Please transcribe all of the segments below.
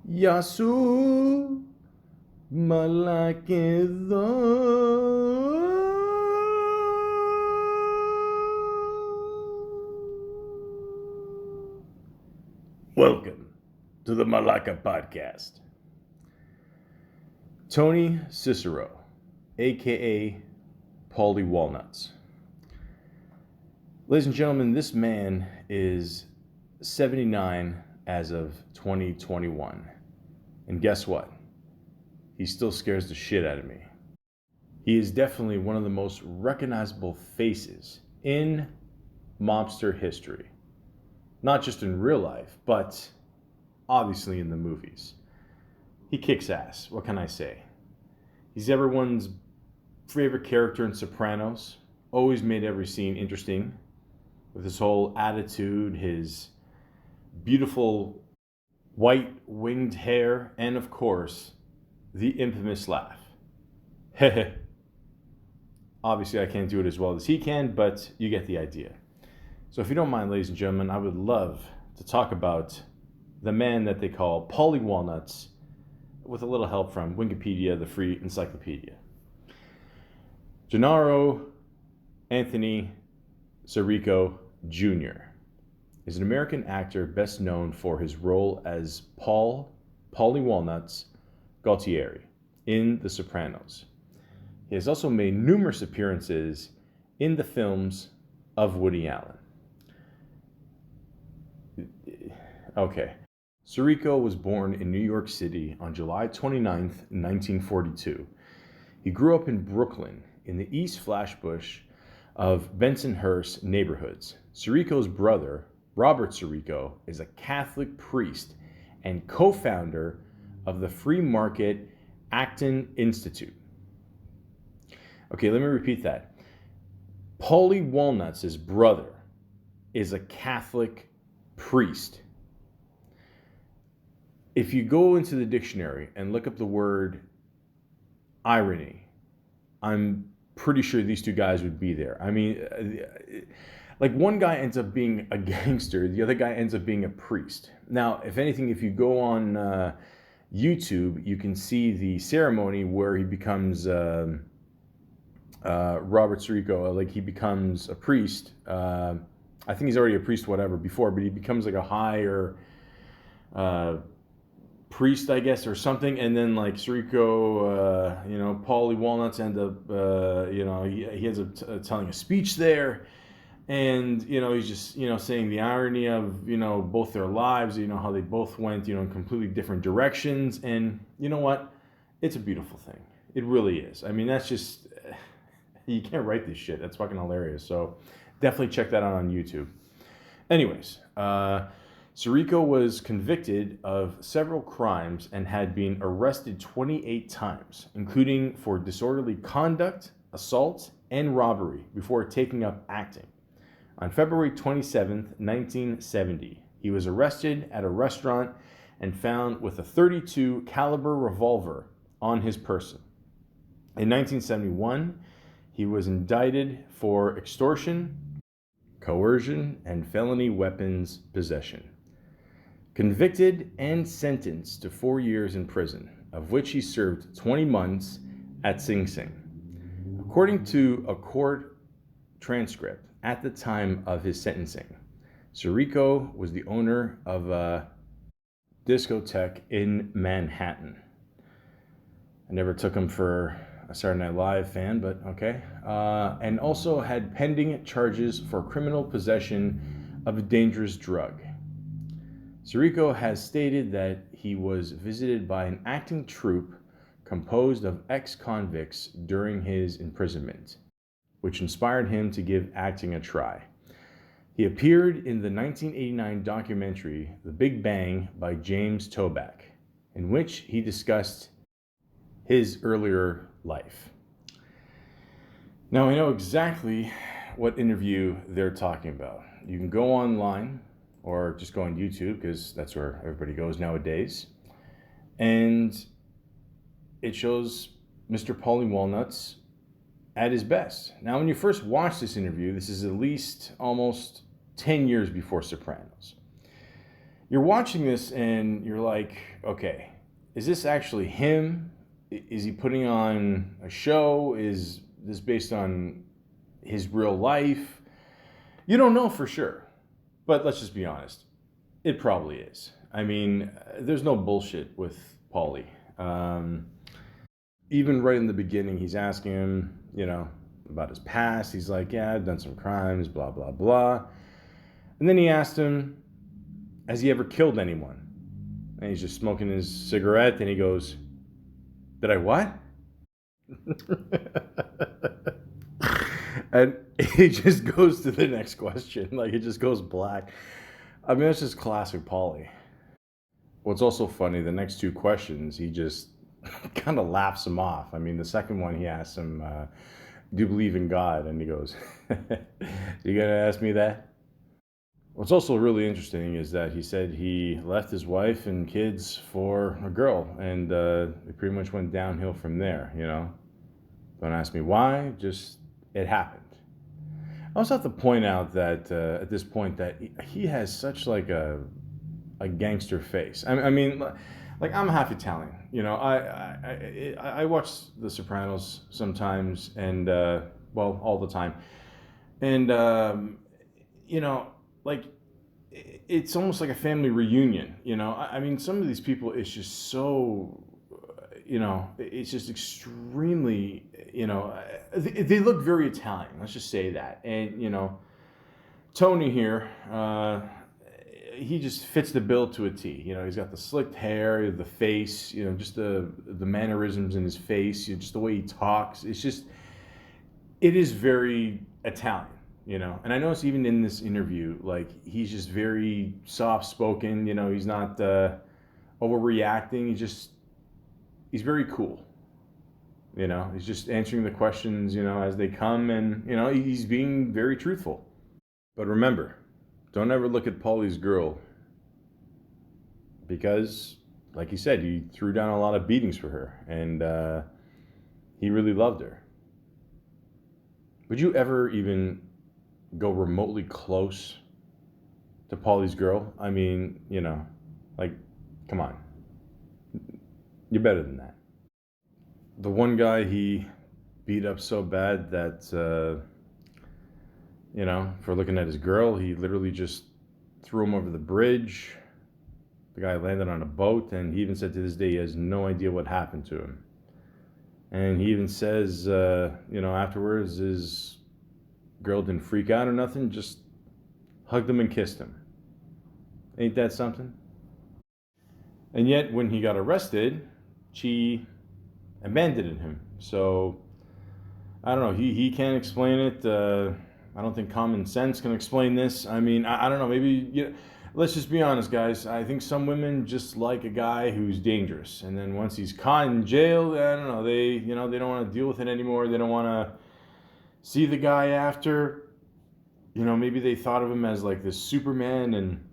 Yasu Malaka. Welcome to the Malaka podcast. Tony Siciro, aka Paulie Walnuts. Ladies and gentlemen, this man is 79 as of 2021. And guess what? He still scares the shit out of me. He is definitely one of the most recognizable faces in mobster history. Not just in real life, but obviously in the movies. He kicks ass, what can I say? He's everyone's favorite character in Sopranos. Always made every scene interesting with his whole attitude, his beautiful white winged hair, and of course, the infamous laugh. Obviously, I can't do it as well as he can, but you get the idea. So if you don't mind, ladies and gentlemen, I would love to talk about the man that they call Paulie Walnuts with a little help from Wikipedia, the free encyclopedia. Gennaro Anthony Siciro Jr. is an American actor best known for his role as Paulie Walnuts Gualtieri in The Sopranos. He has also made numerous appearances in the films of Woody Allen. Okay. Siciro was born in New York City on July 29th, 1942. He grew up in Brooklyn in the East Flatbush of Bensonhurst neighborhoods. Siciro's brother, Robert Siciro, is a Catholic priest and co-founder of the free market Acton Institute. Okay, let me repeat that. Paulie Walnuts' brother is a Catholic priest. If you go into the dictionary and look up the word irony, I'm pretty sure these two guys would be there. I mean, like one guy ends up being a gangster, the other guy ends up being a priest. Now, if anything, if you go on YouTube, you can see the ceremony where he becomes Robert Siciro, like he becomes a priest. I think he's already a priest, whatever, before, but he becomes like a higher priest, I guess, or something, and then like Siciro, Paulie Walnuts end up, he ends up telling a speech there, and he's just saying the irony of both their lives, how they both went in completely different directions, and you know what, it's a beautiful thing. It really is. I mean, that's just you can't write this shit. That's fucking hilarious. So definitely check that out on YouTube. Anyways, Siciro was convicted of several crimes and had been arrested 28 times, including for disorderly conduct, assault, and robbery before taking up acting. On February 27, 1970, he was arrested at a restaurant and found with a .32 caliber revolver on his person. In 1971, he was indicted for extortion, coercion, and felony weapons possession. Convicted and sentenced to 4 years in prison, of which he served 20 months at Sing Sing. According to a court transcript, at the time of his sentencing, Siciro was the owner of a discotheque in Manhattan. I never took him for a Saturday Night Live fan, but okay. And also had pending charges for criminal possession of a dangerous drug. Siciro has stated that he was visited by an acting troupe composed of ex-convicts during his imprisonment, which inspired him to give acting a try. He appeared in the 1989 documentary The Big Bang by James Toback, in which he discussed his earlier life. Now, I know exactly what interview they're talking about. You can go online or just go on YouTube, because that's where everybody goes nowadays. And it shows Mr. Paulie Walnuts at his best. Now, when you first watch this interview, this is at least almost 10 years before Sopranos. you're watching this and you're like, okay, is this actually him? Is he putting on a show? Is this based on his real life? You don't know for sure, but let's just be honest. It probably is. I mean, there's no bullshit with Paulie. Even right in the beginning, he's asking him, about his past. He's like, yeah, I've done some crimes, blah, blah, blah. And then he asked him, has he ever killed anyone? And he's just smoking his cigarette, and he goes, did I what? And he just goes to the next question. Like, it just goes black. I mean, that's just classic Paulie. What's also funny, the next two questions, he just kind of laughs him off. I mean, the second one, he asks him, do you believe in God? And he goes, you gonna ask me that? What's also really interesting is that he said he left his wife and kids for a girl, and it pretty much went downhill from there, Don't ask me why, just it happened. I also have to point out that at this point that he has such like a gangster face. I mean, like I'm half Italian, I watch The Sopranos sometimes, and well, all the time, and like it's almost like a family reunion. I mean, some of these people, it's just so, it's just extremely, they look very Italian. Let's just say that, and Tony here. He just fits the bill to a T. He's got the slicked hair, the face, just the mannerisms in his face, just the way he talks. It is very Italian, And I notice even in this interview, like he's just very soft spoken. He's not overreacting. He's very cool. He's just answering the questions, as they come, and he's being very truthful. But remember, don't ever look at Paulie's girl, because, like he said, he threw down a lot of beatings for her, and he really loved her. Would you ever even go remotely close to Paulie's girl? I mean, like, come on. You're better than that. The one guy he beat up so bad that, for looking at his girl, he literally just threw him over the bridge. The guy landed on a boat, and he even said to this day he has no idea what happened to him. And he even says, afterwards, his girl didn't freak out or nothing, just hugged him and kissed him. Ain't that something? And yet, when he got arrested, she abandoned him. So, I don't know, he can't explain it. I don't think common sense can explain this. I mean, I don't know, maybe, let's just be honest, guys. I think some women just like a guy who's dangerous. And then once he's caught in jail, I don't know, they don't want to deal with it anymore. They don't want to see the guy after. Maybe they thought of him as like this Superman, and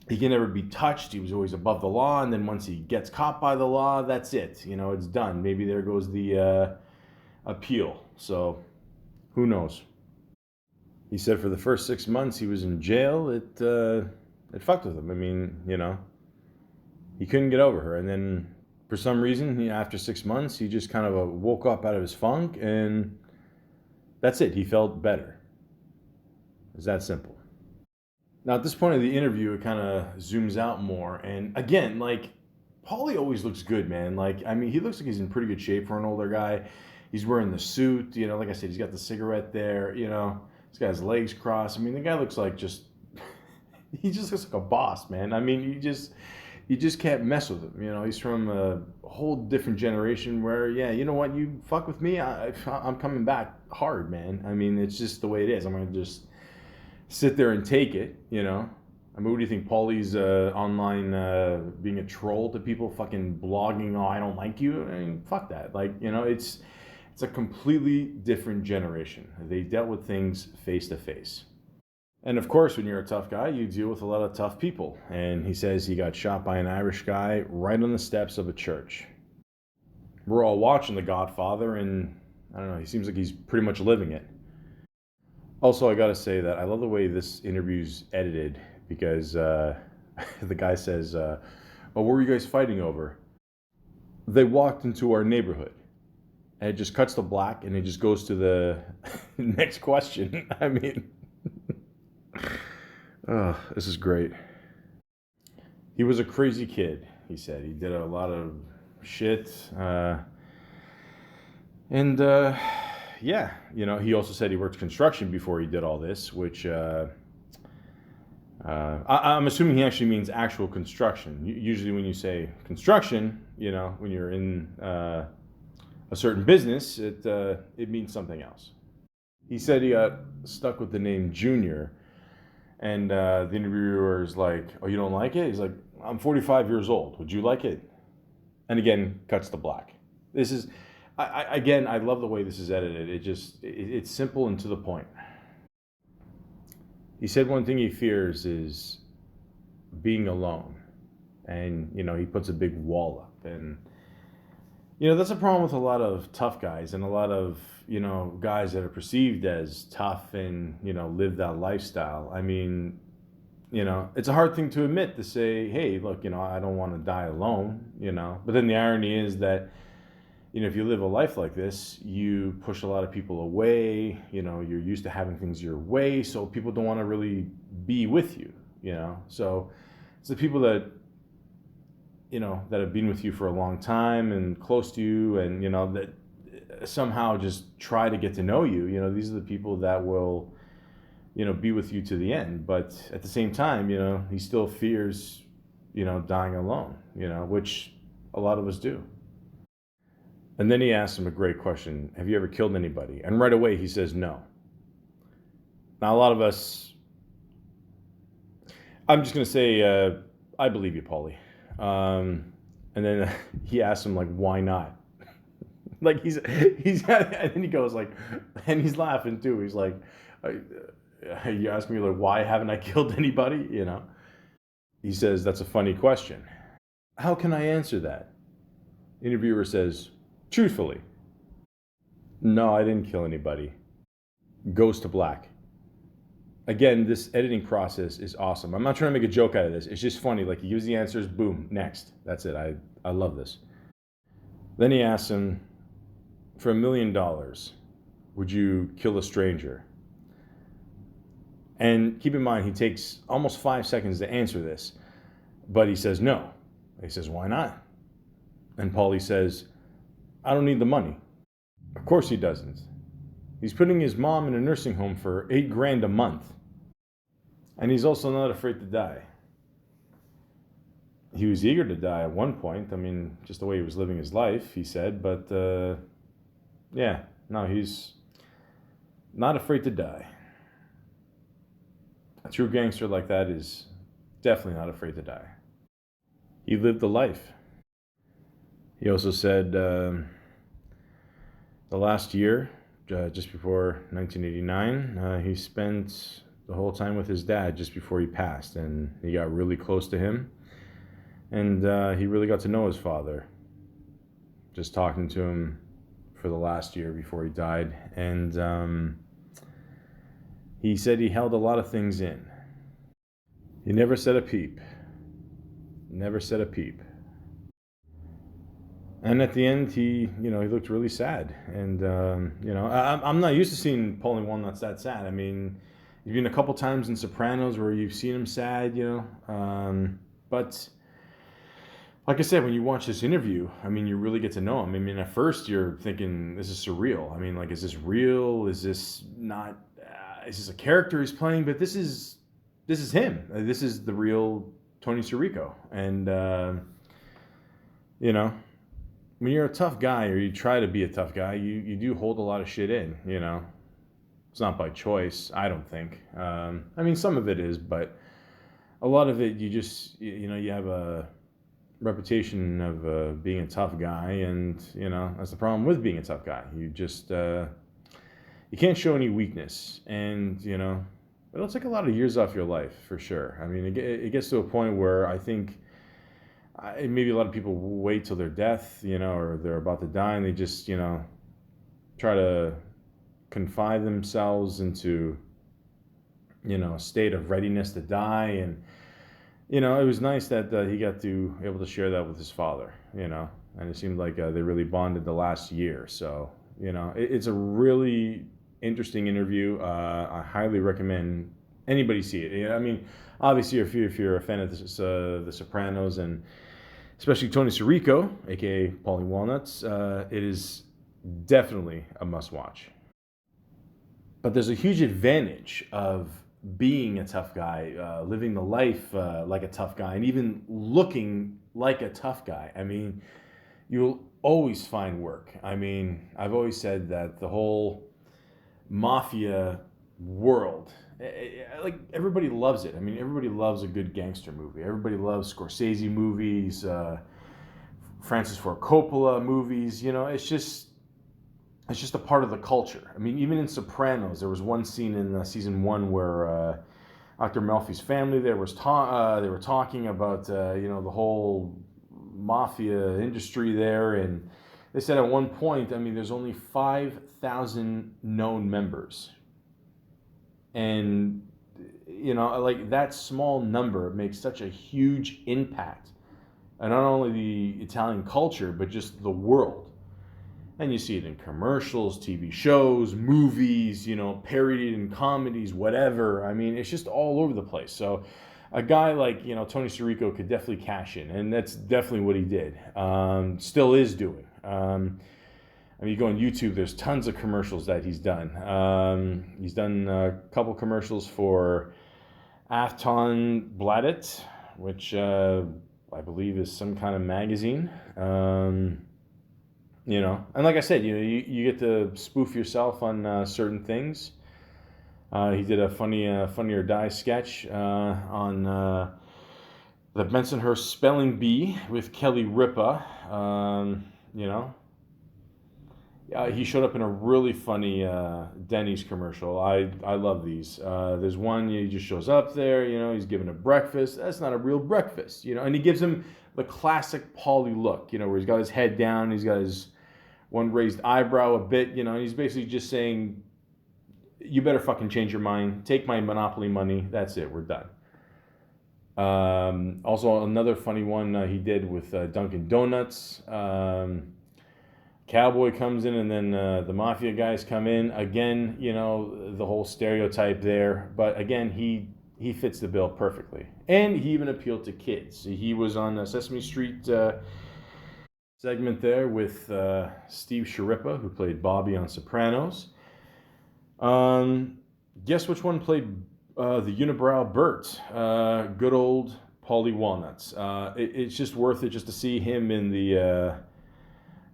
he can never be touched. He was always above the law. And then once he gets caught by the law, that's it. It's done. Maybe there goes the appeal. So who knows? He said for the first 6 months he was in jail, it fucked with him. I mean, he couldn't get over her. And then for some reason, after 6 months, he just kind of woke up out of his funk, and that's it. He felt better. It's that simple. Now, at this point of the interview, it kind of zooms out more. And again, like, Paulie always looks good, man. Like, I mean, he looks like he's in pretty good shape for an older guy. He's wearing the suit, like I said, he's got the cigarette there, He's got his legs crossed. I mean, the guy looks like he just looks like a boss, man. I mean, you just can't mess with him. He's from a whole different generation where, yeah, you know what, you fuck with me, I'm coming back hard, man. I mean, it's just the way it is. I'm going to just sit there and take it, I mean, what do you think? Paulie's online being a troll to people, fucking blogging, oh, I don't like you? I mean, fuck that. Like, it's a completely different generation. They dealt with things face to face. And of course, when you're a tough guy, you deal with a lot of tough people. And he says he got shot by an Irish guy right on the steps of a church. We're all watching The Godfather, and I don't know, he seems like he's pretty much living it. Also, I gotta say that I love the way this interview's edited, because the guy says, "Oh, what were you guys fighting over?" They walked into our neighborhood. And it just cuts to black, and it just goes to the next question. I mean, oh, this is great. He was a crazy kid, he said. He did a lot of shit. Yeah, he also said he worked construction before he did all this, which I'm assuming he actually means actual construction. Usually when you say construction, when you're in a certain business, it means something else. He said he got stuck with the name Junior, and the interviewer is like, "Oh, you don't like it?" He's like, "I'm 45 years old. Would you like it?" And again, cuts to black. This is, I love the way this is edited. It's simple and to the point. He said one thing he fears is being alone, and he puts a big wall up, and that's a problem with a lot of tough guys and a lot of guys that are perceived as tough and live that lifestyle. I mean, it's a hard thing to admit, to say, hey, look, I don't want to die alone, but then the irony is that if you live a life like this, you push a lot of people away. You're used to having things your way, so people don't want to really be with you. So it's the people that that have been with you for a long time and close to you, and that somehow just try to get to know you. These are the people that will be with you to the end. But at the same time, he still fears dying alone. Which a lot of us do. And then he asks him a great question: have you ever killed anybody? And right away he says no. Now a lot of us, I'm just going to say, I believe you, Paulie. And then he asks him, like, why not? Like he's and then he goes like, and he's laughing too. He's like, you ask me, like, why haven't I killed anybody? He says, that's a funny question. How can I answer that? Interviewer says, truthfully, no, I didn't kill anybody. Goes to black. Again, this editing process is awesome. I'm not trying to make a joke out of this. It's just funny. Like, he gives the answers, boom, next. That's it. I love this. Then he asks him, for $1 million, would you kill a stranger? And keep in mind, he takes almost 5 seconds to answer this, but he says no. He says, why not? And Paulie says, I don't need the money. Of course he doesn't. He's putting his mom in a nursing home for $8,000 a month. And he's also not afraid to die. He was eager to die at one point. I mean, just the way he was living his life, he said. But, yeah, no, he's not afraid to die. A true gangster like that is definitely not afraid to die. He lived the life. He also said the last year, just before 1989, he spent the whole time with his dad just before he passed, and he got really close to him, and he really got to know his father, just talking to him for the last year before he died. And he said he held a lot of things in. He never said a peep. Never said a peep. And at the end, he looked really sad. And, I'm not used to seeing Paulie Walnuts that sad. I mean, you've been a couple times in Sopranos where you've seen him sad, but like I said, when you watch this interview, I mean, you really get to know him. I mean, at first you're thinking, this is surreal. I mean, like, is this real? Is this not, is this a character he's playing? But this is him. This is the real Tony Siciro. And, when you're a tough guy, or you try to be a tough guy, you do hold a lot of shit in, It's not by choice, I don't think. I mean, some of it is, but a lot of it, you just, you have a reputation of being a tough guy, and, that's the problem with being a tough guy. You just, you can't show any weakness, and, it'll take a lot of years off your life, for sure. I mean, it gets to a point where I think maybe a lot of people wait till their death, or they're about to die, and they just, try to confine themselves into, a state of readiness to die. And, it was nice that he got to able to share that with his father. And it seemed like they really bonded the last year. So it's a really interesting interview. I highly recommend anybody see it. I mean, obviously, if you're a fan of The Sopranos, and especially Tony Sirico, aka Paulie Walnuts, it is definitely a must-watch. But there's a huge advantage of being a tough guy, living the life like a tough guy, and even looking like a tough guy. I mean, you'll always find work. I mean, I've always said that the whole mafia world, like, everybody loves it. I mean, everybody loves a good gangster movie. Everybody loves Scorsese movies, Francis Ford Coppola movies. It's just a part of the culture. I mean, even in Sopranos, there was one scene in season one where Dr. Melfi's family there they were talking about the whole mafia industry there, and they said at one point, I mean, there's only 5,000 known members, and like, that small number makes such a huge impact, and not only the Italian culture but just the world. And you see it in commercials, TV shows, movies, parodied in comedies, whatever. I mean, it's just all over the place. So a guy like, Tony Sirico could definitely cash in. And that's definitely what he did. Still is doing. I mean, you go on YouTube, there's tons of commercials that he's done. He's done a couple commercials for Afton Bladet, which I believe is some kind of magazine. And like I said, you get to spoof yourself on certain things. He did a Funny or Die sketch on the Bensonhurst Spelling Bee with Kelly Ripa. He showed up in a really funny Denny's commercial. I love these. There's one, he just shows up there, he's given a breakfast. That's not a real breakfast, and he gives him the classic Paulie look, where he's got his head down, he's got his one raised eyebrow a bit, and he's basically just saying, you better fucking change your mind, take my Monopoly money, that's it, we're done. Also, another funny one he did with Dunkin' Donuts. Cowboy comes in, and then the mafia guys come in. Again, the whole stereotype there. But again, he fits the bill perfectly. And he even appealed to kids. He was on Sesame Street segment there with Steve Sharippa, who played Bobby on Sopranos. Guess which one played the unibrow Bert? Good old Paulie Walnuts. It's just worth it just to see him in the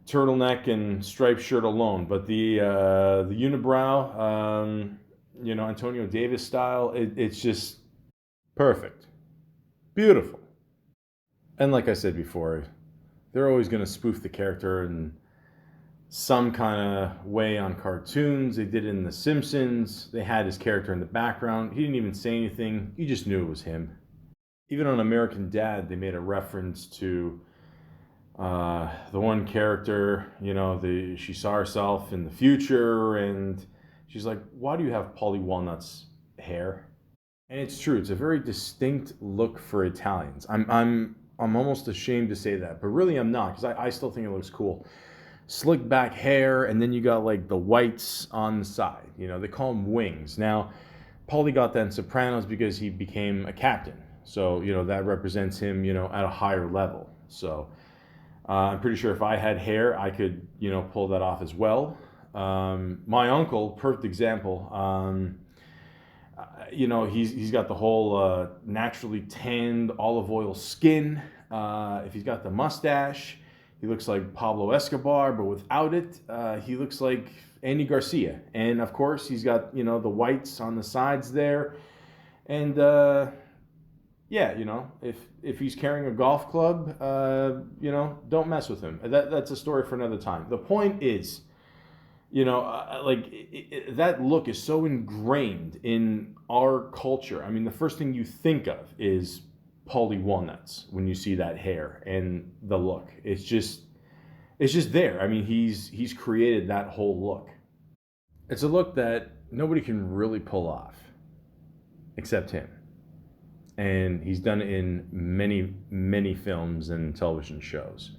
turtleneck and striped shirt alone. But the unibrow, Antonio Davis style, it's just perfect. Beautiful. And like I said before, they're always going to spoof the character in some kind of way on cartoons. They did it in The Simpsons. They had his character in the background. He didn't even say anything. You just knew it was him. Even on American Dad, they made a reference to the one character, she saw herself in the future, and she's like, why do you have Paulie Walnut's hair? And it's true. It's a very distinct look for Italians. I'm almost ashamed to say that, but really I'm not, because I still think it looks cool. Slick back hair, and then you got like the whites on the side. They call them wings. Now, Paulie got that in Sopranos because he became a captain. So, that represents him, at a higher level. So, I'm pretty sure if I had hair, I could, pull that off as well. My uncle, perfect example, he's got the whole naturally tanned olive oil skin. If he's got the mustache, he looks like Pablo Escobar, but without it, he looks like Andy Garcia. And of course, he's got, the whites on the sides there. And if he's carrying a golf club, don't mess with him. That's a story for another time. The point is, that look is so ingrained in our culture. I mean, the first thing you think of is Paulie Walnuts when you see that hair and the look. It's just there. I mean, he's created that whole look. It's a look that nobody can really pull off except him. and he's done it in many, many films and television shows.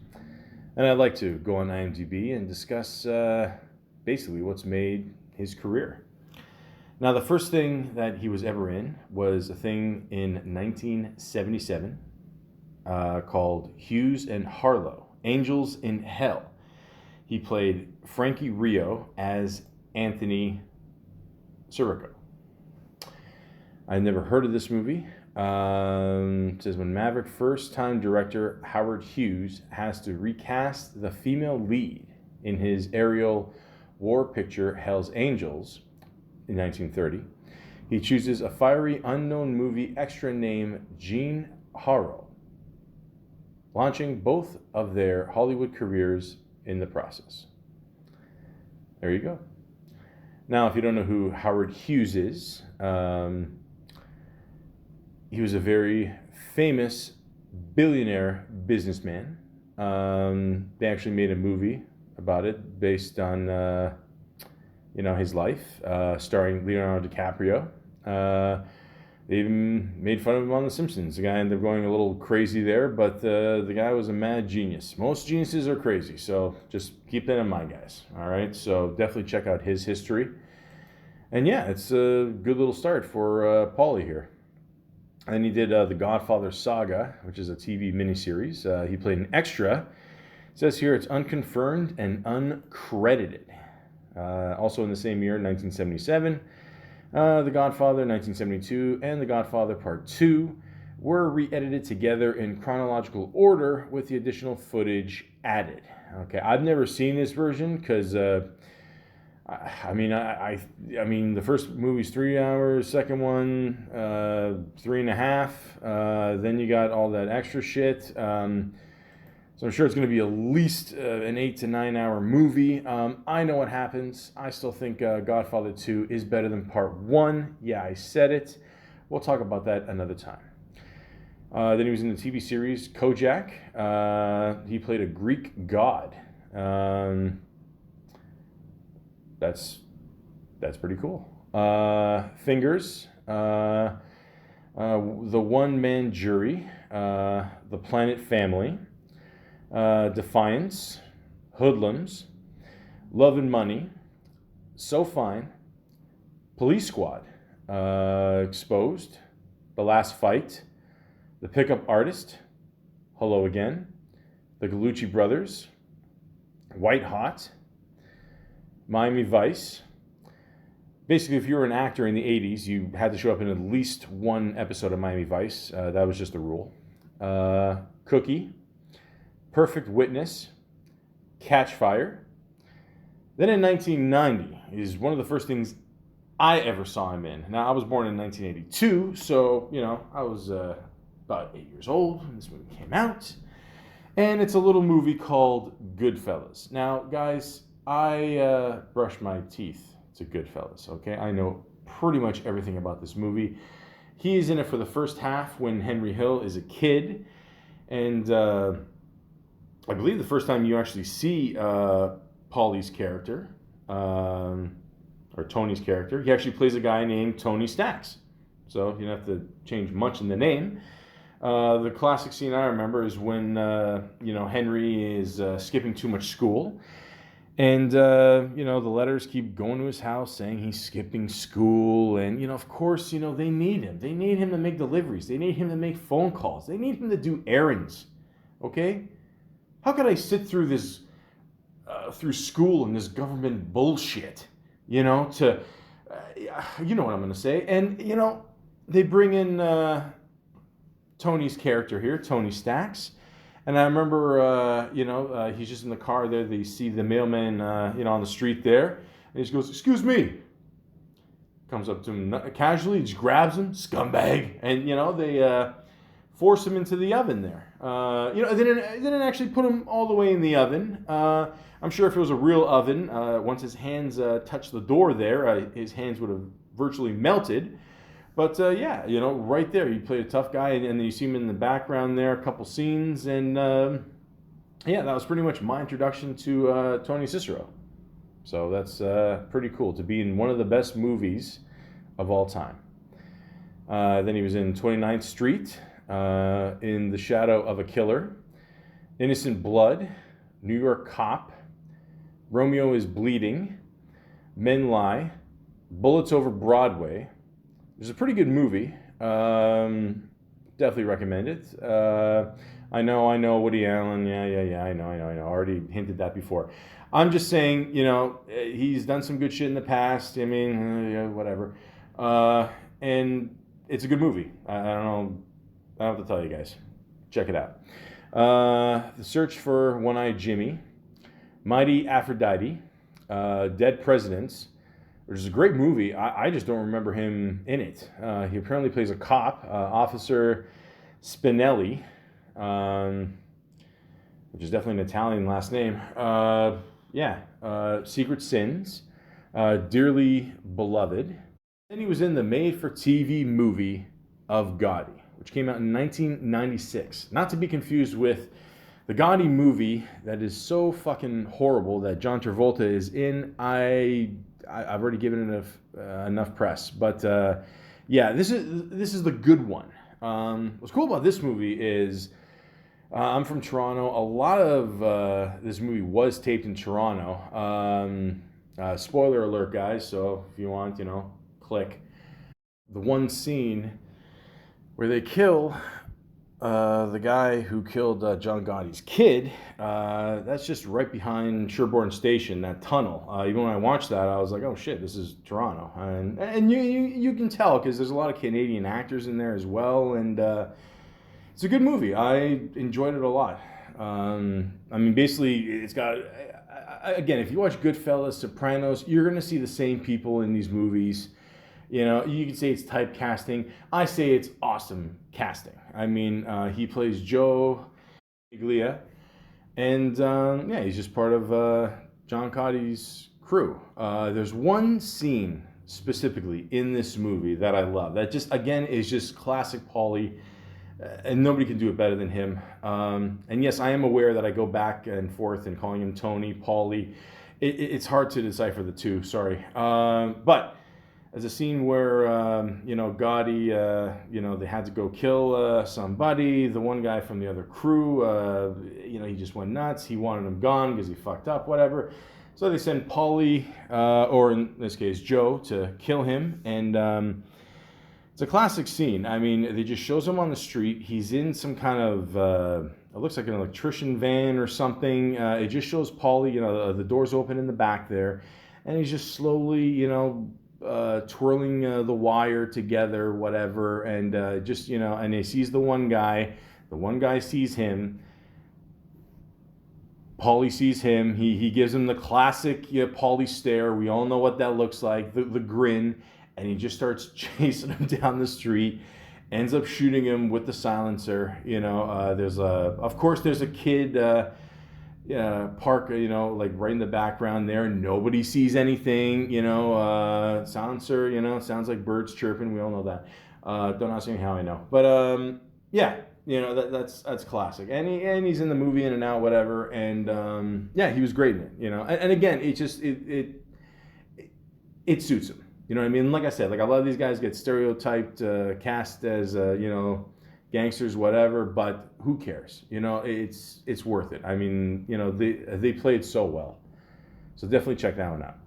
And I'd like to go on IMDb and discuss basically what's made his career. Now, the first thing that he was ever in was a thing in 1977 called Hughes and Harlow, Angels in Hell. He played Frankie Rio as Anthony Siciro. I never heard of this movie. It says when Maverick first-time director Howard Hughes has to recast the female lead in his aerial war picture Hell's Angels in 1930, he chooses a fiery unknown movie extra named Jean Harlow, launching both of their Hollywood careers in the process. There you go. Now, if you don't know who Howard Hughes is, he was a very famous billionaire businessman. They actually made a movie about it based on, his life, starring Leonardo DiCaprio. They even made fun of him on The Simpsons. The guy ended up going a little crazy there, but the guy was a mad genius. Most geniuses are crazy, so just keep that in mind, guys. All right, so definitely check out his history. And yeah, it's a good little start for Paulie here. And he did The Godfather Saga, which is a TV miniseries. He played an extra. It says here it's unconfirmed and uncredited. Also in the same year, 1977, The Godfather 1972 and The Godfather Part 2 were re-edited together in chronological order with the additional footage added. Okay, I've never seen this version because I mean, the first movie's 3 hours, second one 3.5. Then you got all that extra shit. So I'm sure it's going to be at least an 8 to 9 hour movie. I know what happens. I still think Godfather 2 is better than Part 1. Yeah, I said it. We'll talk about that another time. Then he was in the TV series Kojak. He played a Greek god. That's pretty cool. Fingers, The One-Man Jury, The Planet Family, Defiance, Hoodlums, Love and Money, So Fine, Police Squad, Exposed, The Last Fight, The Pickup Artist, Hello Again, The Gallucci Brothers, White Hot, Miami Vice. Basically, if you were an actor in the 80s, you had to show up in at least one episode of Miami Vice. That was just a rule. Cookie, Perfect Witness, Catch Fire. Then in 1990 is one of the first things I ever saw him in. Now, I was born in 1982, so, I was about 8 years old when this movie came out. And it's a little movie called Goodfellas. Now, guys, I brush my teeth to Goodfellas, okay? I know pretty much everything about this movie. He is in it for the first half when Henry Hill is a kid. And I believe the first time you actually see Paulie's character, or Tony's character, he actually plays a guy named Tony Stacks. So you don't have to change much in the name. The classic scene I remember is when, Henry is skipping too much school. And, the letters keep going to his house saying he's skipping school. And, of course, they need him. They need him to make deliveries. They need him to make phone calls. They need him to do errands. Okay? How could I sit through this, through school and this government bullshit, you know what I'm going to say. And, they bring in Tony's character here, Tony Stacks. And I remember, he's just in the car there. They see the mailman, on the street there. And he just goes, "Excuse me." Comes up to him casually, just grabs him, scumbag. And, they force him into the oven there. They didn't actually put him all the way in the oven. I'm sure if it was a real oven, once his hands touched the door there, his hands would have virtually melted. But, right there, he played a tough guy, and then you see him in the background there, a couple scenes, and, that was pretty much my introduction to Tony Siciro. So that's pretty cool, to be in one of the best movies of all time. Then he was in 29th Street, In the Shadow of a Killer, Innocent Blood, New York Cop, Romeo is Bleeding, Men Lie, Bullets Over Broadway. It's a pretty good movie. Definitely recommend it. I know, Woody Allen. Yeah. I know. I already hinted that before. I'm just saying, he's done some good shit in the past. I mean, yeah, whatever. And it's a good movie. I don't know. I don't have to tell you guys. Check it out. The Search for One-Eyed Jimmy, Mighty Aphrodite, Dead Presidents, which is a great movie. I just don't remember him in it. He apparently plays a cop, Officer Spinelli, which is definitely an Italian last name. Secret Sins, Dearly Beloved. Then he was in the made-for-TV movie of Gotti, which came out in 1996. Not to be confused with the Gotti movie that is so fucking horrible that John Travolta is in. I've already given it enough press, but this is the good one. What's cool about this movie is I'm from Toronto. A lot of this movie was taped in Toronto. Spoiler alert, guys. So if you want, click. The one scene where they kill the guy who killed John Gotti's kid, that's just right behind Sherbourne Station, that tunnel. Even when I watched that, I was like, oh shit, this is Toronto. And you can tell because there's a lot of Canadian actors in there as well. And it's a good movie. I enjoyed it a lot. Basically, it's got... Again, if you watch Goodfellas, Sopranos, you're going to see the same people in these movies. You can say it's typecasting. I say it's awesome casting. He plays Joe Iglia, and he's just part of John Gotti's crew. There's one scene specifically in this movie that I love. That just, again, is just classic Paulie, and nobody can do it better than him. And yes, I am aware that I go back and forth in calling him Tony, Paulie. It's hard to decipher the two, sorry. But there's a scene where, Gotti, they had to go kill somebody. The one guy from the other crew, he just went nuts. He wanted him gone because he fucked up, whatever. So they send Paulie, or in this case, Joe, to kill him. And it's a classic scene. They just shows him on the street. He's in some kind of, it looks like an electrician van or something. It just shows Paulie, the door's open in the back there. And he's just slowly, twirling the wire together, whatever, and and he sees the one guy sees him, Paulie sees him, he gives him the classic Paulie stare. We all know what that looks like, the grin, and he just starts chasing him down the street, ends up shooting him with the silencer. There's a kid park, like right in the background there. Nobody sees anything, silencer, sounds like birds chirping. We all know that. Don't ask me how I know. But, that's classic. And he's in the movie in and out, whatever. And, he was great in it, And again, it just, it suits him. You know what I mean? Like I said, a lot of these guys get stereotyped, cast as, gangsters, whatever, but who cares? It's worth it. They played so well. So definitely check that one out.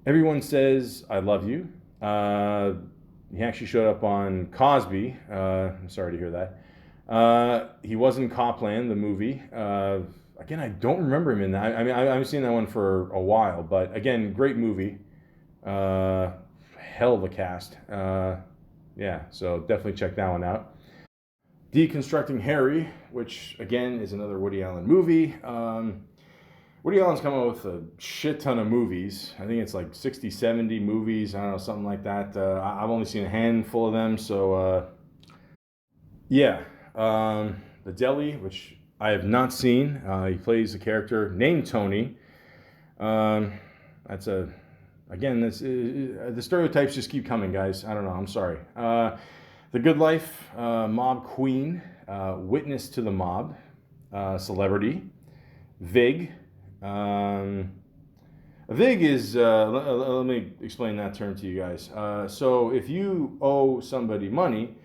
Everyone Says I Love You. He actually showed up on Cosby. I'm sorry to hear that. He was in Copland, the movie. Again, I don't remember him in that. I've seen that one for a while, but again, great movie. Hell of a cast. So definitely check that one out. Deconstructing Harry, which again is another Woody Allen movie. Woody Allen's come out with a shit ton of movies. I think it's like 60, 70 movies. I don't know, something like that. I've only seen a handful of them. So, The Deli, which I have not seen. He plays a character named Tony. The stereotypes just keep coming, guys. I don't know. I'm sorry. The Good Life, Mob Queen, Witness to the Mob, Celebrity, Vig, A vig is, let me explain that term to you guys. So if you owe somebody money,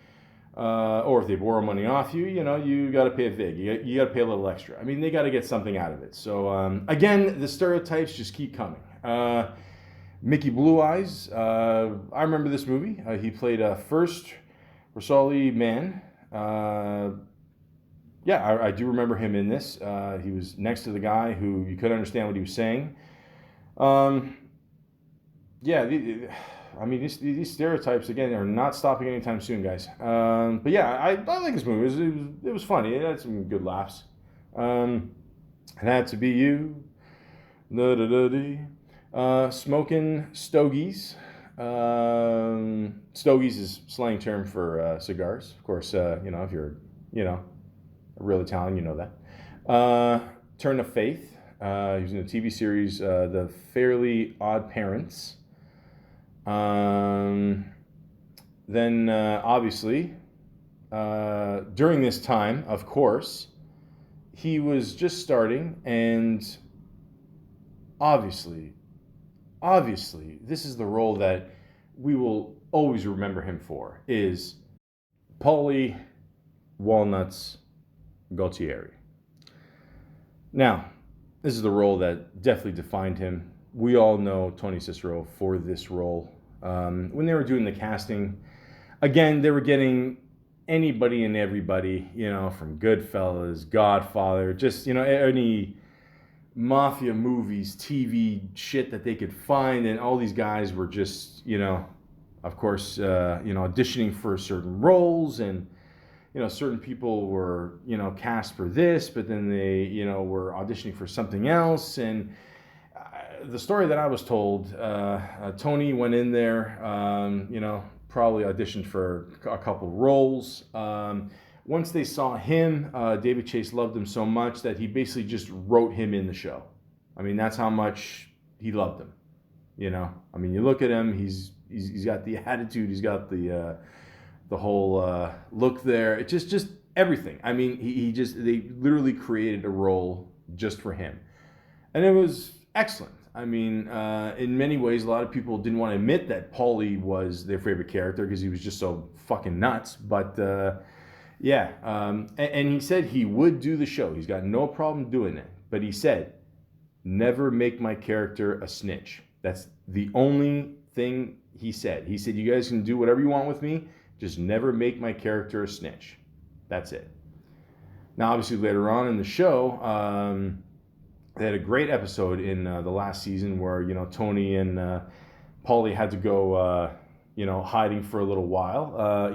or if they borrow money off you, you got to pay a vig. You got to pay a little extra. I mean, they got to get something out of it. So again, the stereotypes just keep coming. Mickey Blue Eyes. I remember this movie. He played First Rosali Man. I do remember him in this. He was next to the guy who you couldn't understand what he was saying. These stereotypes, again, are not stopping anytime soon, guys. I like this movie. It was funny. It had some good laughs. It had to be you. Smoking stogies. Stogies is slang term for cigars. Of course, if you're, a real Italian, you know that. Turn of Faith. He was in the TV series The Fairly Odd Parents. Obviously, during this time, of course, he was just starting, and obviously, this is the role that we will always remember him for, is Paulie Walnuts Gaultieri. Now, this is the role that definitely defined him. We all know Tony Siciro for this role. When they were doing the casting, again, they were getting anybody and everybody, from Goodfellas, Godfather, just, any mafia movies, TV shit that they could find. And all these guys were just, of course, auditioning for certain roles. And, certain people were, cast for this, but then they, were auditioning for something else. And the story that I was told, Tony went in there, probably auditioned for a couple roles. Once they saw him, David Chase loved him so much that he basically just wrote him in the show. I mean, that's how much he loved him. I mean, you look at him, he's got the attitude, he's got the whole look there. It's just everything. I mean, they literally created a role just for him. And it was excellent. I mean, in many ways, a lot of people didn't want to admit that Paulie was their favorite character because he was just so fucking nuts. But and he said he would do the show. He's got no problem doing it. But he said, never make my character a snitch. That's the only thing he said. He said, you guys can do whatever you want with me. Just never make my character a snitch. That's it. Now, obviously, later on in the show, they had a great episode in the last season where, Tony and Paulie had to go, hiding for a little while.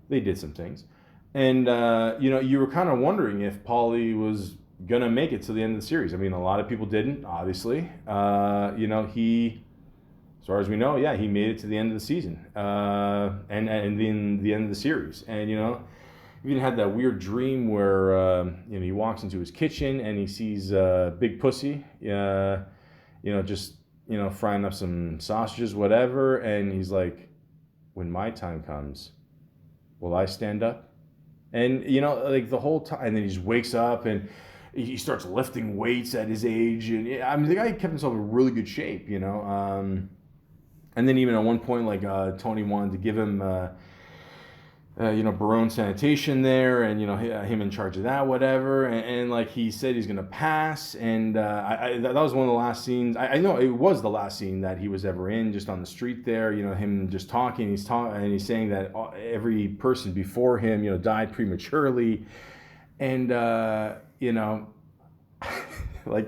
They did some things. And, you were kind of wondering if Paulie was going to make it to the end of the series. I mean, a lot of people didn't, obviously. He, as far as we know, he made it to the end of the season. And then the end of the series. And, he even had that weird dream where, he walks into his kitchen and he sees Big Pussy, frying up some sausages, whatever. And he's like, when my time comes, will I stand up? And, the whole time, and then he just wakes up and he starts lifting weights at his age. And I mean, the guy kept himself in really good shape, and then even at one point, Tony wanted to give him, Barone Sanitation there, and him in charge of that, whatever. And he said he's gonna pass. And that was one of the last scenes. I know it was the last scene that he was ever in, just on the street there. Him just talking. He's talking, and he's saying that every person before him, died prematurely. And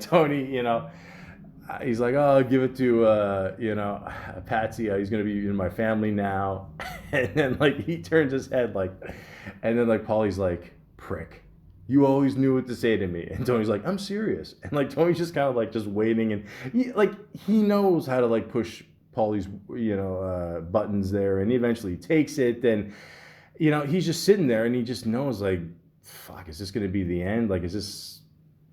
Tony, he's like, oh, I'll give it to, Patsy. He's going to be in my family now. And then, he turns his head, and then, Paulie's like, prick. You always knew what to say to me. And Tony's like, I'm serious. And, Tony's just kind of, just waiting. And, he knows how to, push Paulie's, buttons there. And he eventually takes it. And, he's just sitting there, and he just knows, fuck, is this going to be the end? Is this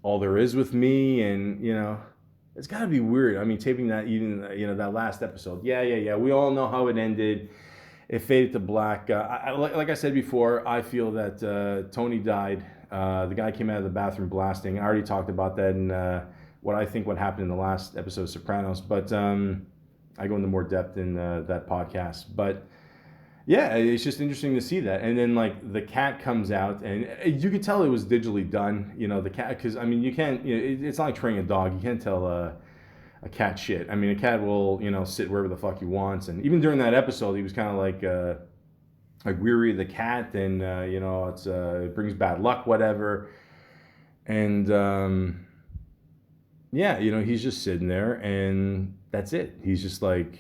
all there is with me? And, it's got to be weird. I mean, taping that, even, that last episode. Yeah. We all know how it ended. It faded to black. Like I said before, I feel that Tony died. The guy came out of the bathroom blasting. I already talked about that in what happened in the last episode of Sopranos. But I go into more depth in that podcast. But yeah, it's just interesting to see that. And then like the cat comes out, and you could tell it was digitally done. You know, the cat, because I mean, you can't. You know, it's not like training a dog. You can't tell a cat shit. I mean, a cat will, you know, sit wherever the fuck he wants. And even during that episode, he was kind of like weary of the cat, and you know, it brings bad luck, whatever. And yeah, you know, he's just sitting there, and that's it. He's just like,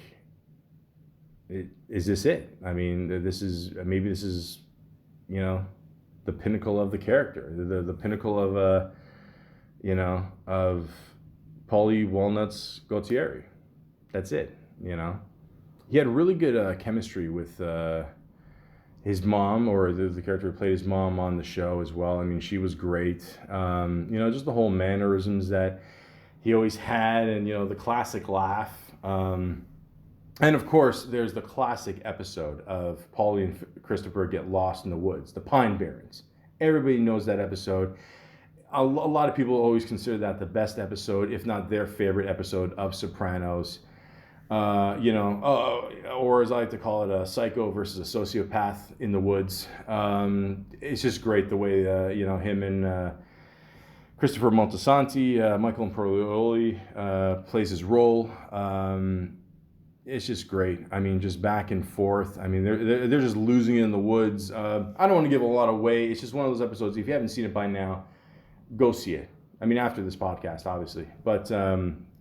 is this it? I mean, this is, you know, the pinnacle of the character, the pinnacle of you know, of Paulie Walnuts Gautieri. That's it. You know, he had really good chemistry with his mom, or the character who played his mom on the show as well. I mean, she was great. You know, just the whole mannerisms that he always had, and you know, the classic laugh. And of course, there's the classic episode of Paulie and Christopher get lost in the woods, the Pine Barrens. Everybody knows that episode. A lot of people always consider that the best episode, if not their favorite episode of Sopranos. You know, or as I like to call it, a psycho versus a sociopath in the woods. It's just great the way, you know, him and Christopher Moltisanti, Michael Imperioli plays his role. It's just great. I mean, just back and forth. I mean, they're just losing it in the woods. I don't want to give a lot away. It's just one of those episodes. If you haven't seen it by now, go see it. I mean, after this podcast, obviously. But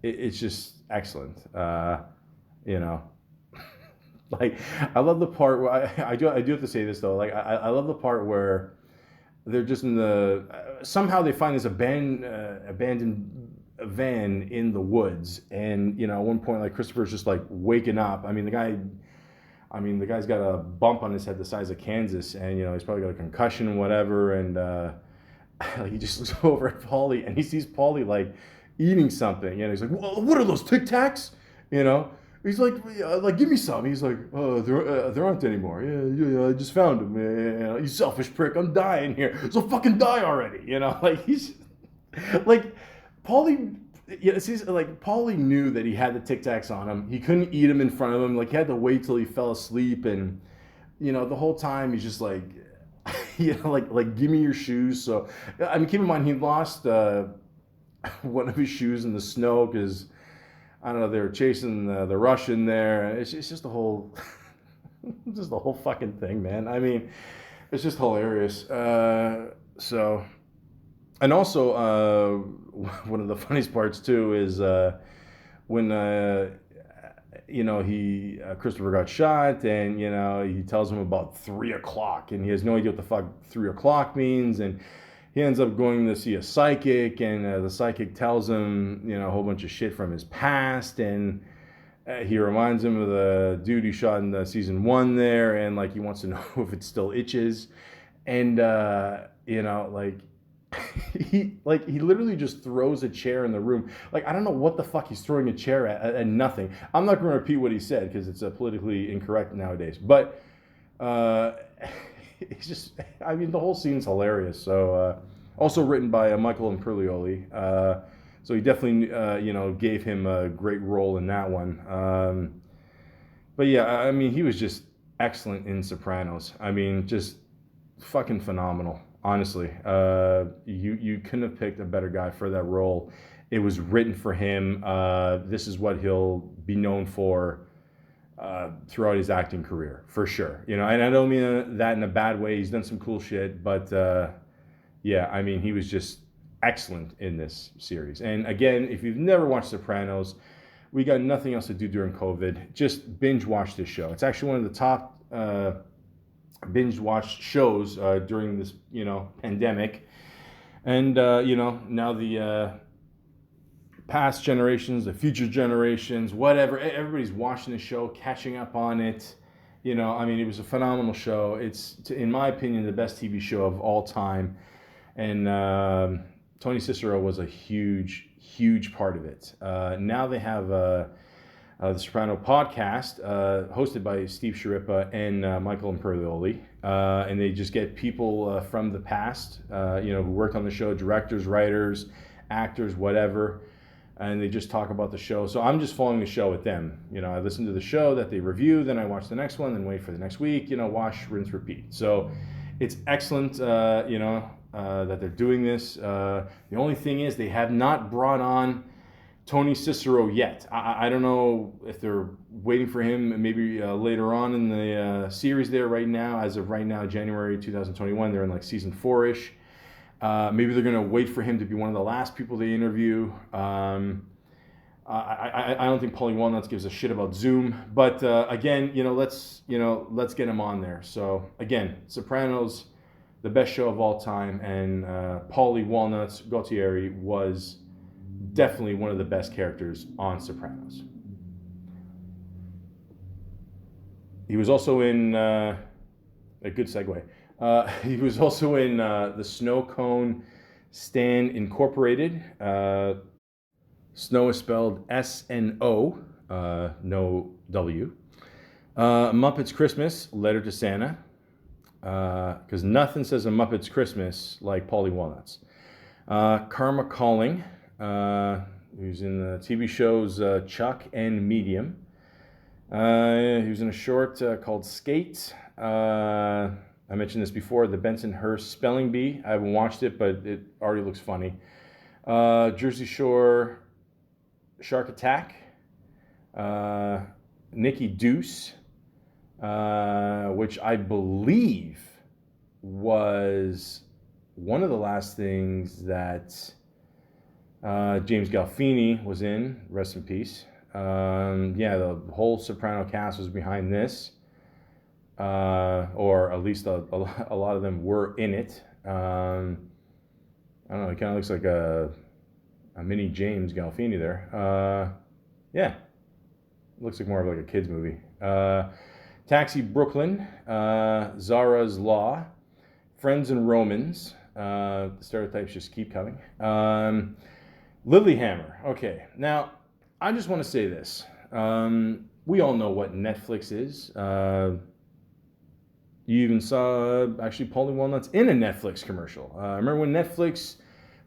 it's just excellent. You know, like, I love the part where I do have to say this though. Like, I love the part where they're just in the somehow they find this abandoned van in the woods, and you know, at one point, like, Christopher's just like waking up. I mean, the guy's got a bump on his head the size of Kansas, and you know, he's probably got a concussion and whatever, and like, he just looks over at Paulie, and he sees Paulie like eating something, and he's like, "Well, what are those Tic Tacs?" You know, he's like, "Give me some." He's like, "Oh, there aren't anymore. Yeah, I just found them. Yeah, you selfish prick. I'm dying here, so fucking die already." You know, like, he's like, Paulie. Yeah, see, like, Paulie knew that he had the Tic Tacs on him. He couldn't eat them in front of him. Like, he had to wait till he fell asleep, and you know, the whole time he's just like, you know, like, give me your shoes. So, I mean, keep in mind, he lost one of his shoes in the snow because, I don't know, they were chasing the Russian there. It's just the whole, just the whole fucking thing, man. I mean, it's just hilarious. So, and also, one of the funniest parts too is when you know, Christopher got shot, and you know, he tells him about 3 o'clock, and he has no idea what the fuck 3 o'clock means, and he ends up going to see a psychic, and the psychic tells him, you know, a whole bunch of shit from his past, and he reminds him of the dude he shot in the season 1 there, and like, he wants to know if it still itches, and you know, like, he literally just throws a chair in the room. Like, I don't know what the fuck he's throwing a chair at nothing. I'm not going to repeat what he said because it's politically incorrect nowadays. But it's just, I mean, the whole scene's hilarious. So also written by Michael Imperioli. So he definitely, you know, gave him a great role in that one. But yeah, I mean, he was just excellent in Sopranos. I mean, just fucking phenomenal. Honestly, you couldn't have picked a better guy for that role. It was written for him. This is what he'll be known for throughout his acting career, for sure. You know, and I don't mean that in a bad way. He's done some cool shit, but yeah, I mean, he was just excellent in this series. And again, if you've never watched Sopranos, we got nothing else to do during COVID. Just binge watch this show. It's actually one of the top binge watched shows during this, you know, pandemic. And you know, now the past generations, the future generations, whatever, everybody's watching the show, catching up on it. You know, I mean, it was a phenomenal show. It's, in my opinion, the best TV show of all time. And Tony Siciro was a huge part of it. Now they have the Soprano podcast, hosted by Steve Sciarippa and Michael Imperioli, and they just get people from the past, you know, who worked on the show, directors, writers, actors, whatever, and they just talk about the show. So I'm just following the show with them. You know, I listen to the show that they review, then I watch the next one, then wait for the next week. You know, wash, rinse, repeat. So it's excellent. You know, that they're doing this. The only thing is they have not brought on Tony Siciro yet. I don't know if they're waiting for him maybe later on in the series there right now. As of right now, January 2021, they're in like season 4-ish. Maybe they're going to wait for him to be one of the last people they interview. I don't think Paulie Walnuts gives a shit about Zoom. But again, let's get him on there. So again, Sopranos, the best show of all time. And Paulie Walnuts Gaultieri was definitely one of the best characters on Sopranos. He was also in a good segue. He was also in the Snow Cone Stand Incorporated. Snow is spelled S-N-O, no W. Muppets Christmas, Letter to Santa. Because nothing says a Muppets Christmas like Paulie Walnuts. Karma Calling, who's in the TV shows Chuck and Medium. He was in a short called Skate. I mentioned this before, the Bensonhurst Spelling Bee. I haven't watched it, but it already looks funny. Jersey Shore Shark Attack. Nikki Deuce, which I believe was one of the last things that James Gandolfini was in, rest in peace. The whole Soprano cast was behind this. Or at least a lot of them were in it. I don't know, it kind of looks like a mini James Gandolfini there. Looks like more of like a kid's movie. Taxi Brooklyn, Zara's Law, Friends and Romans. The stereotypes just keep coming. Lilyhammer. Okay, now I just want to say this. We all know what Netflix is. You even saw, actually, Paulie Walnuts in a Netflix commercial. Remember when Netflix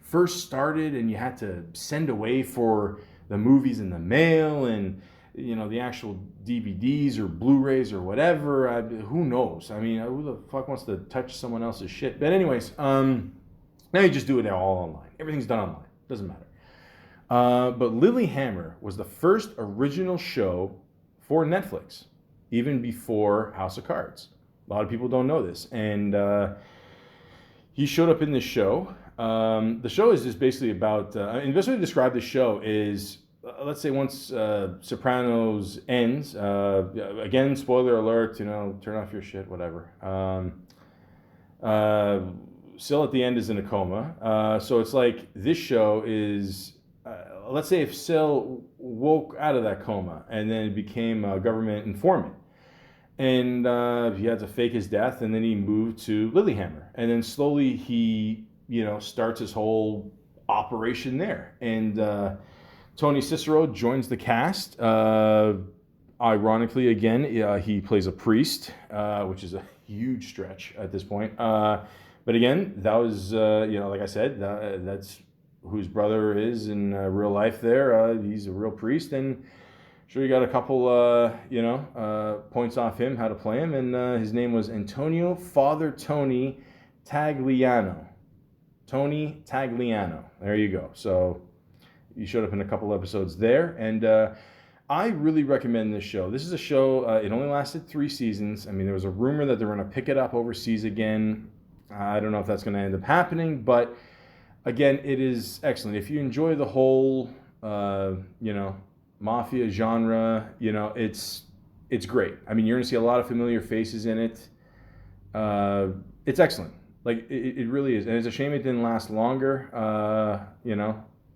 first started and you had to send away for the movies in the mail and, the actual DVDs or Blu-rays or whatever? Who knows? I mean, who the fuck wants to touch someone else's shit? But anyways, now you just do it all online. Everything's done online. Doesn't matter. But Lilyhammer was the first original show for Netflix, even before House of Cards. A lot of people don't know this. And he showed up in this show. The show is just basically about... the best way to describe the show is, let's say once Sopranos ends, again, spoiler alert, turn off your shit, whatever. Sil at the end is in a coma. So it's like this show is... let's say if Sil woke out of that coma and then became a government informant. And he had to fake his death, and then he moved to Lilyhammer. And then slowly he, starts his whole operation there. And Tony Cicero joins the cast. Ironically, again, he plays a priest, which is a huge stretch at this point. But again, that was, like I said, that's whose brother is in real life there. He's a real priest, and sure you got a couple, points off him, how to play him, and his name was Antonio Father Tony Tagliano. Tony Tagliano. There you go. So he showed up in a couple episodes there, and I really recommend this show. This is a show, it only lasted 3 seasons. I mean, there was a rumor that they're going to pick it up overseas again. I don't know if that's going to end up happening, but again, it is excellent. If you enjoy the whole, mafia genre, it's great. I mean, you're going to see a lot of familiar faces in it. It's excellent. Like, it really is. And it's a shame it didn't last longer,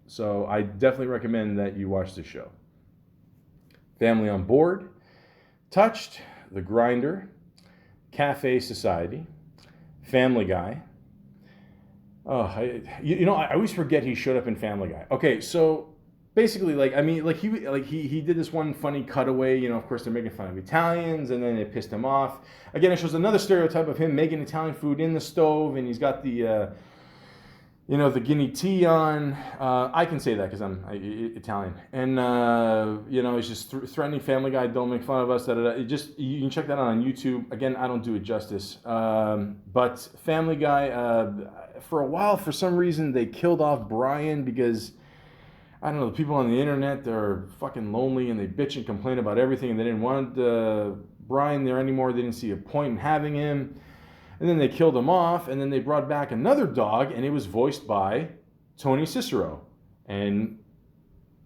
So I definitely recommend that you watch this show. Family on Board, Touched, The Grinder, Cafe Society, Family Guy. I always forget he showed up in Family Guy. Okay, so basically, he did this one funny cutaway. Of course, they're making fun of Italians, and then it pissed him off. Again, it shows another stereotype of him making Italian food in the stove, and he's got the, the Guinea tea on. I can say that because I'm Italian. And, he's just threatening Family Guy, don't make fun of us. You can check that out on YouTube. Again, I don't do it justice. But Family Guy, for a while, for some reason, they killed off Brian because, I don't know, the people on the internet, they're fucking lonely and they bitch and complain about everything and they didn't want Brian there anymore. They didn't see a point in having him. And then they killed him off, and then they brought back another dog, and it was voiced by Tony Cicero. And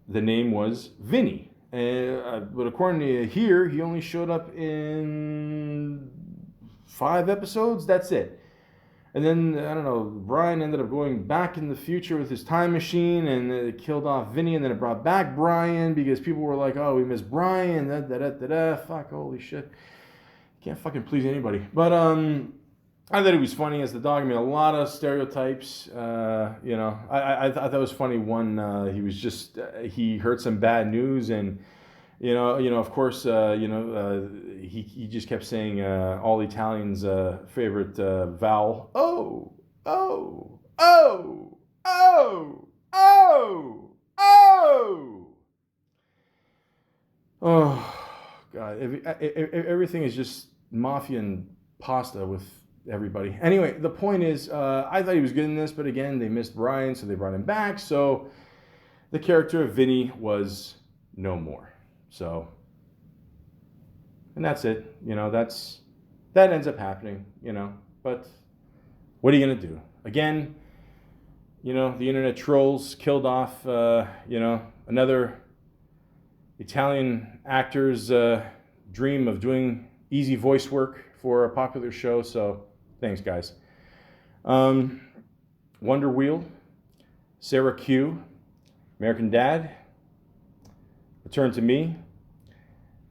the name was Vinny. But according to here, he only showed up in 5 episodes. That's it. And then, I don't know, Brian ended up going back in the future with his time machine, and it killed off Vinny, and then it brought back Brian because people were like, oh, we miss Brian, fuck, holy shit. Can't fucking please anybody. But, I thought he was funny as the dog. I mean, a lot of stereotypes. I thought it was funny. One, he was just he heard some bad news, and of course, he just kept saying all Italians' favorite vowel. Oh, oh, oh, oh, oh, oh. Oh, God! Everything is just mafia and pasta with everybody. Anyway, the point is, I thought he was good in this, but again, they missed Brian, so they brought him back. So the character of Vinny was no more. So, and that's it. That ends up happening. But what are you gonna do? Again, the internet trolls killed off, another Italian actor's dream of doing easy voice work for a popular show. So. Thanks, guys. Wonder Wheel, Sarah Q, American Dad, Return to Me,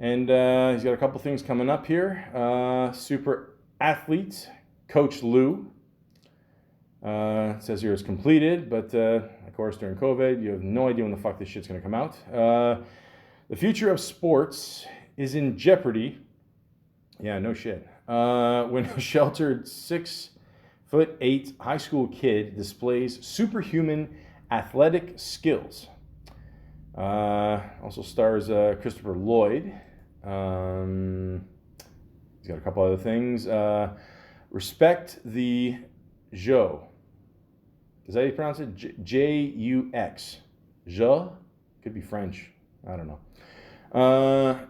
and he's got a couple things coming up here. Super Athlete, Coach Lou. It says here it's completed, but of course during COVID, you have no idea when the fuck this shit's going to come out. The future of sports is in jeopardy. Yeah, no shit. When a sheltered 6'8" high school kid displays superhuman athletic skills. Also stars Christopher Lloyd. He's got a couple other things. Respect the Jeux. Is that how you pronounce it? Jux. Jeux? Could be French. I don't know.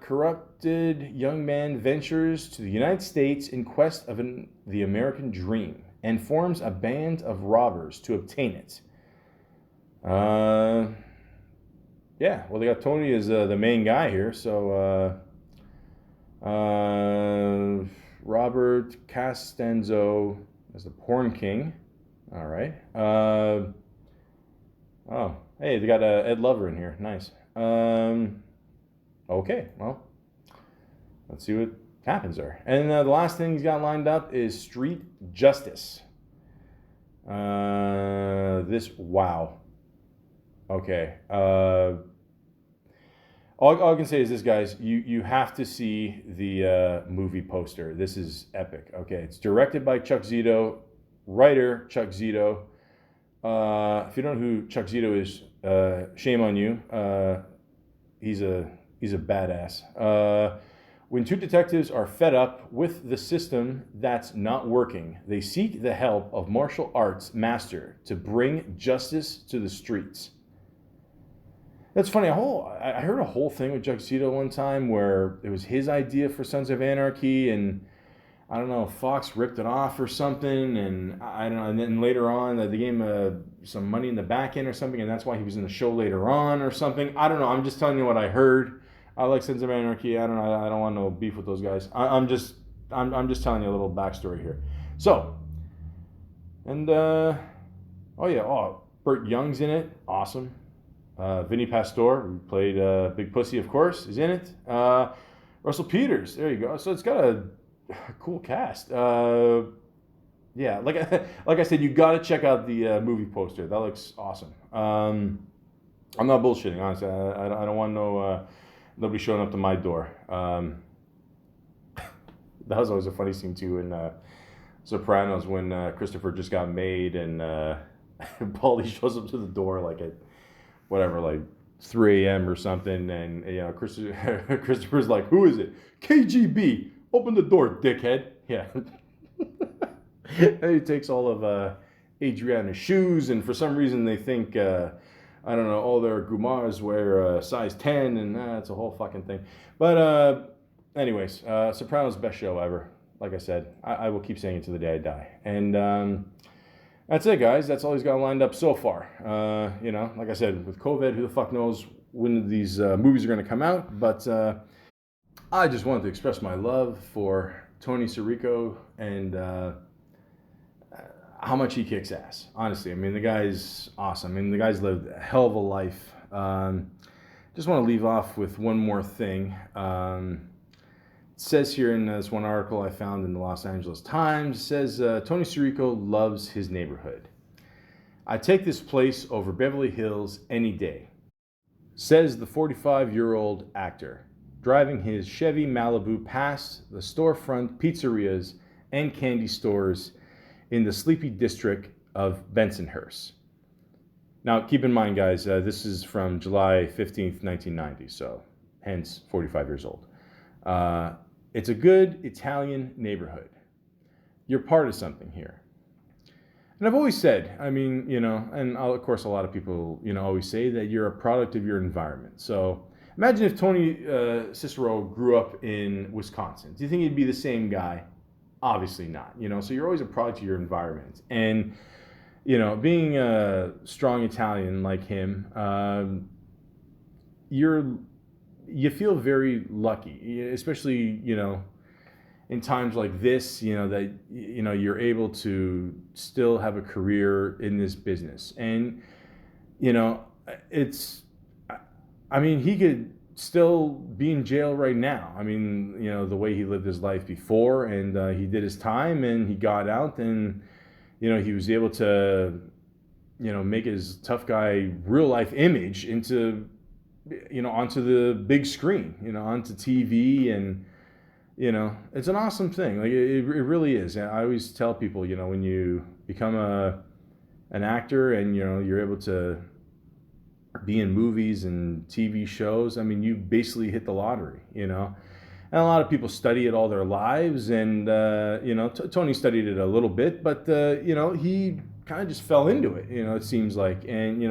Corrupted young man ventures to the United States in quest of the American dream and forms a band of robbers to obtain it. Yeah, well, they got Tony as the main guy here, so Robert Costanzo as the porn king. All right. Oh, hey, they got Ed Lover in here. Nice. Okay, well, let's see what happens there. And the last thing he's got lined up is Street Justice. Wow. Okay. All I can say is this, guys. You have to see the movie poster. This is epic. Okay, it's directed by Chuck Zito, writer Chuck Zito. If you don't know who Chuck Zito is, shame on you. He's a badass. When two detectives are fed up with the system that's not working, they seek the help of martial arts master to bring justice to the streets. That's funny. I heard a whole thing with Chuck Zito one time where it was his idea for Sons of Anarchy, and I don't know, Fox ripped it off or something, and I don't know. And then later on, they gave him some money in the back end or something, and that's why he was in the show later on or something. I don't know. I'm just telling you what I heard. I like Sons of Anarchy. I don't know. I don't want no beef with those guys. I'm just telling you a little backstory here. So, and Burt Young's in it. Awesome. Vinny Pastore, who played Big Pussy, of course, is in it. Russell Peters. There you go. So it's got a cool cast. Yeah, like I said, you got to check out the movie poster. That looks awesome. I'm not bullshitting, honestly. I don't want nobody showing up to my door. That was always a funny scene too in Sopranos when Christopher just got made, and Paulie shows up to the door like at whatever, like 3 a.m. or something, and Christopher's like, "Who is it? KGB. Open the door, dickhead." Yeah. And he takes all of Adriana's shoes, and for some reason they think I don't know, all their gumars wear size 10, and it's a whole fucking thing. But anyways, Sopranos best show ever. Like I said, I will keep saying it to the day I die. And that's it, guys. That's all he's got lined up so far. Like I said, with COVID, who the fuck knows when these movies are going to come out. But I just wanted to express my love for Tony Sirico and how much he kicks ass. Honestly, I mean, the guy's awesome. I mean, the guy's lived a hell of a life. Just want to leave off with one more thing. It says here in this one article I found in the Los Angeles Times, it says Tony Sirico loves his neighborhood. "I take this place over Beverly Hills any day," says the 45-year-old actor, driving his Chevy Malibu past the storefront pizzerias and candy stores in the sleepy district of Bensonhurst. Now, keep in mind, guys, this is from July 15th, 1990, so hence 45 years old. It's a good Italian neighborhood. You're part of something here. And I've always said, I mean, and of course a lot of people, always say that you're a product of your environment. So imagine if Tony Siciro grew up in Wisconsin. Do you think he'd be the same guy? Obviously not, so you're always a product of your environment. And, being a strong Italian like him, you feel very lucky, especially, in times like this, that, you're able to still have a career in this business. And, he could still be in jail right now. I mean, the way he lived his life before, and he did his time and he got out, and, he was able to, make his tough guy real life image into, onto the big screen, onto TV. And, it's an awesome thing. Like it really is. And I always tell people, when you become an actor and, you're able to be in movies and TV shows, I mean, you basically hit the lottery, And a lot of people study it all their lives, and Tony studied it a little bit, but he kind of just fell into it. It seems like, and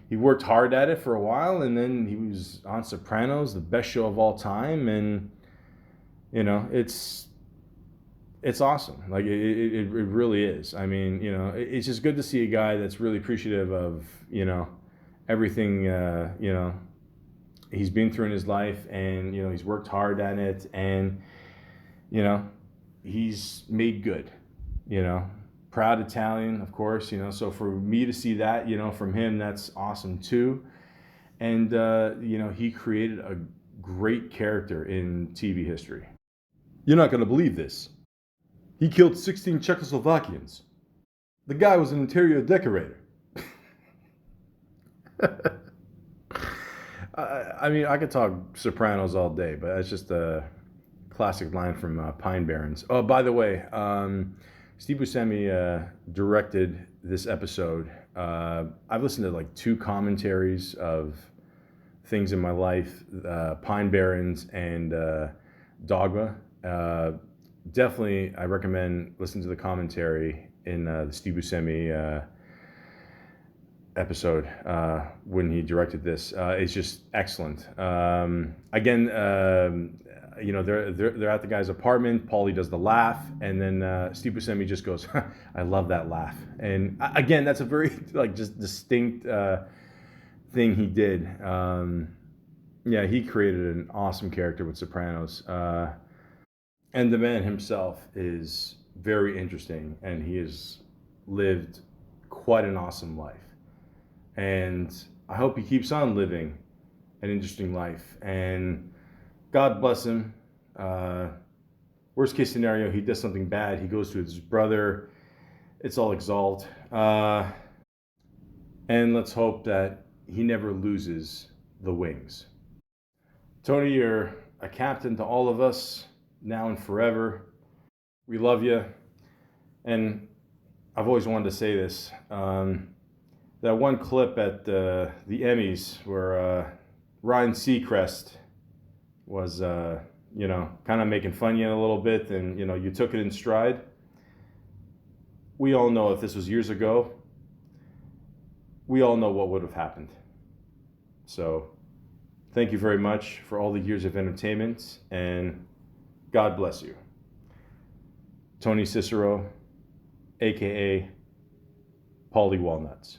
he worked hard at it for a while, and then he was on Sopranos, the best show of all time, and it's awesome. Like it really is. I mean, it's just good to see a guy that's really appreciative of everything he's been through in his life, and he's worked hard at it, and he's made good. Proud Italian, of course. So for me to see that from him, that's awesome too. And he created a great character in TV history. "You're not going to believe this. He killed 16 Czechoslovakians. The guy was an interior decorator." I could talk Sopranos all day, but that's just a classic line from Pine Barrens. Oh, by the way, Steve Buscemi directed this episode. I've listened to like 2 commentaries of things in my life, Pine Barrens and Dogma. Definitely, I recommend listening to the commentary in the Steve Buscemi episode when he directed this. It's just excellent. Again, they're at the guy's apartment. Paulie does the laugh, and then Steve Buscemi just goes, "I love that laugh." And again, that's a very just distinct thing he did. He created an awesome character with Sopranos. And the man himself is very interesting, and he has lived quite an awesome life. And I hope he keeps on living an interesting life. And God bless him. Worst case scenario, he does something bad. He goes to his brother. It's all exalt. And let's hope that he never loses the wings. Tony, you're a captain to all of us, now and forever. We love you. And I've always wanted to say this. That one clip at the Emmys where Ryan Seacrest was, kind of making fun of you a little bit, and you took it in stride. We all know if this was years ago, we all know what would have happened. So, thank you very much for all the years of entertainment, and God bless you. Tony Cicero, aka Paulie Walnuts.